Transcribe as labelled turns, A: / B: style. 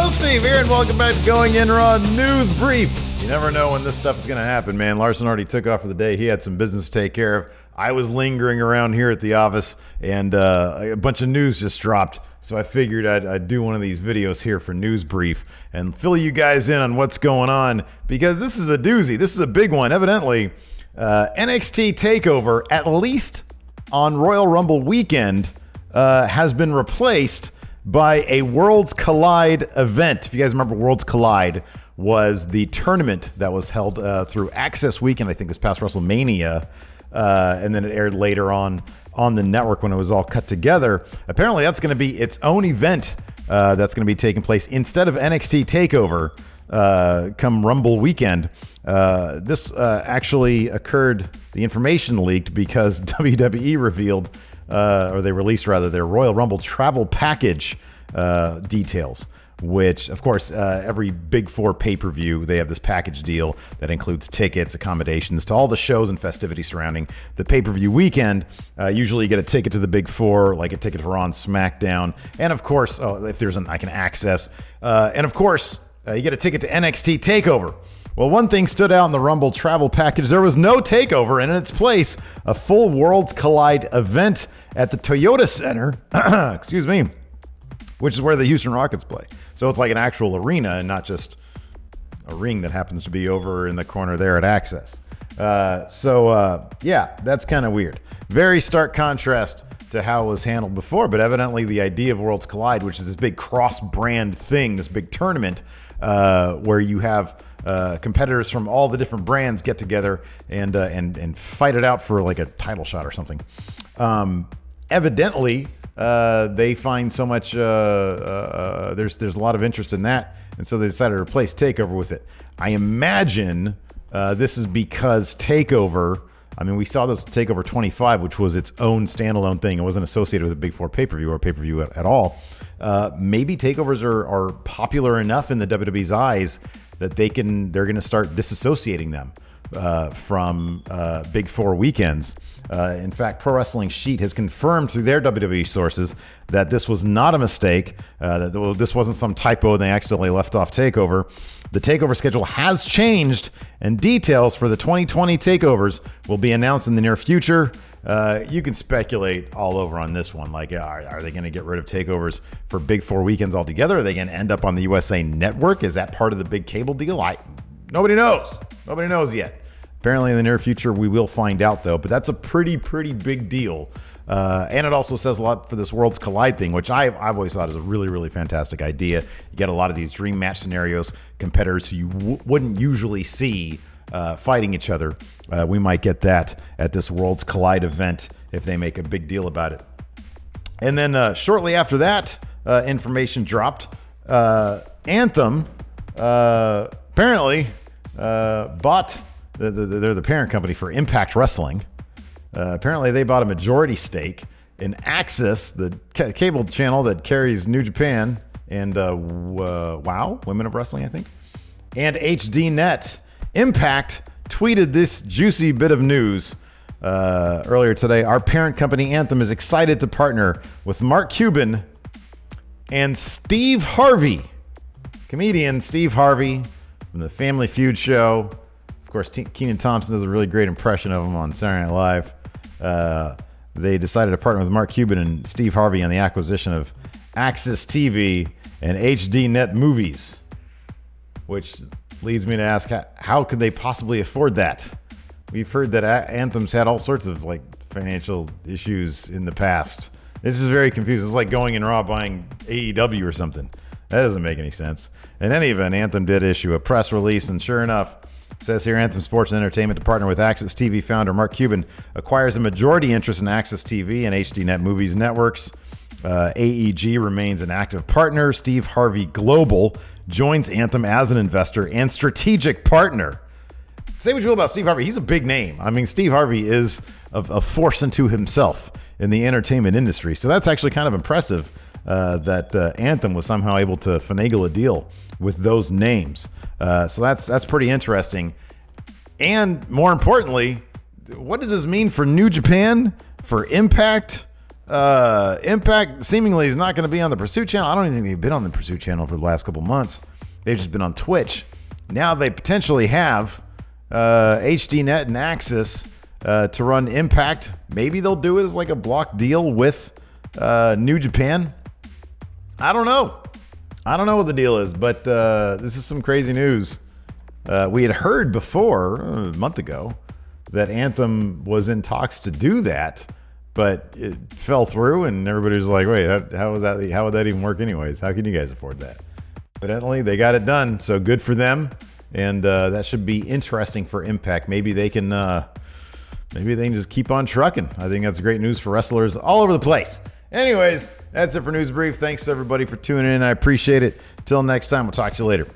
A: Steve here, and welcome back to Going In Raw News Brief. You never know when this stuff is going to happen, man. Larson already took off for the day. He had some business to take care of. I was lingering around here at the office, and a bunch of news just dropped. So I figured I'd do one of these videos here for News Brief and fill you guys in on what's going on, because this is a doozy. This is a big one. Evidently, NXT Takeover, at least on Royal Rumble weekend, has been replaced by a Worlds Collide event. If you guys remember, Worlds Collide was the tournament that was held through AXS weekend, I think this past WrestleMania, and then it aired later on the network when it was all cut together. Apparently that's going to be its own event that's going to be taking place instead of NXT Takeover come Rumble weekend. This actually occurred, the information leaked because WWE revealed, or they released rather, their Royal Rumble travel package details, which of course every Big Four pay-per-view, they have this package deal that includes tickets, accommodations to all the shows and festivities surrounding the pay-per-view weekend. Usually you get a ticket to the Big Four, like a ticket for Raw and SmackDown, and of course, if there's an AXS, and of course you get a ticket to NXT Takeover. Well, one thing stood out in the Rumble travel package. There was no takeover, and in its place, a full Worlds Collide event at the Toyota Center, excuse me, which is where the Houston Rockets play. So it's like an actual arena and not just a ring that happens to be over in the corner there at AXS. Yeah, that's kind of weird. Very stark contrast to how it was handled before, but evidently the idea of Worlds Collide, which is this big cross-brand thing, this big tournament where you have competitors from all the different brands get together and fight it out for like a title shot or something. Evidently, they find so much. There's a lot of interest in that, and so they decided to replace Takeover with it. I imagine this is because Takeover. I mean, we saw this Takeover 25, which was its own standalone thing. It wasn't associated with a Big Four pay-per-view or pay-per-view at all. Maybe takeovers are popular enough in the WWE's eyes that they're going to start disassociating them from Big Four weekends. In fact, Pro Wrestling Sheet has confirmed through their WWE sources that this was not a mistake, that this wasn't some typo and they accidentally left off Takeover. The Takeover schedule has changed, and details for the 2020 Takeovers will be announced in the near future. You can speculate all over on this one. Like, are they going to get rid of Takeovers for Big Four weekends altogether? Are they going to end up on the USA Network? Is that part of the big cable deal? Nobody knows. Nobody knows yet. Apparently in the near future, we will find out, though. But that's a pretty big deal. And it also says a lot for this Worlds Collide thing, which I've always thought is a really fantastic idea. You get a lot of these dream match scenarios, competitors who you wouldn't usually see fighting each other. We might get that at this Worlds Collide event if they make a big deal about it. And then shortly after that, information dropped. Anthem apparently bought, they're the parent company for Impact Wrestling. Apparently they bought a majority stake in AXS, the cable channel that carries New Japan and WOW, Women of Wrestling, I think, and HDNet. Impact tweeted this juicy bit of news earlier today. Our parent company Anthem is excited to partner with Mark Cuban and Steve Harvey, comedian Steve Harvey from the Family Feud show. Of course, Kenan Thompson does a really great impression of him on Saturday Night Live. They decided to partner with Mark Cuban and Steve Harvey on the acquisition of AXS TV and HDNet Movies, which leads me to ask, how could they possibly afford that? We've heard that Anthem's had all sorts of like financial issues in the past. This is very confusing. It's like Going In Raw buying AEW or something. That doesn't make any sense. In any event, Anthem did issue a press release, and sure enough, it says here, Anthem Sports and Entertainment to partner with AXS TV founder Mark Cuban acquires a majority interest in AXS TV and HDNet Movies networks. AEG remains an active partner. Steve Harvey Global joins Anthem as an investor and strategic partner. Say what you will about Steve Harvey. He's a big name. I mean, Steve Harvey is a force unto himself in the entertainment industry. So that's actually kind of impressive that Anthem was somehow able to finagle a deal with those names. So that's pretty interesting. And more importantly, what does this mean for New Japan, for Impact, Impact seemingly is not going to be on the Pursuit channel. I don't even think they've been on the Pursuit channel for the last couple months. They've just been on Twitch. Now they potentially have HDNet and AXS to run Impact. Maybe they'll do it as like a block deal with New Japan. I don't know. I don't know what the deal is, but this is some crazy news. We had heard before, a month ago, that Anthem was in talks to do that, but it fell through, and everybody was like, wait, how was that? How would that even work anyways? How can you guys afford that? Evidently, they got it done, so good for them, and that should be interesting for Impact. Maybe they can just keep on trucking. I think that's great news for wrestlers all over the place. Anyways, that's it for News Brief. Thanks, everybody, for tuning in. I appreciate it. Till next time, we'll talk to you later.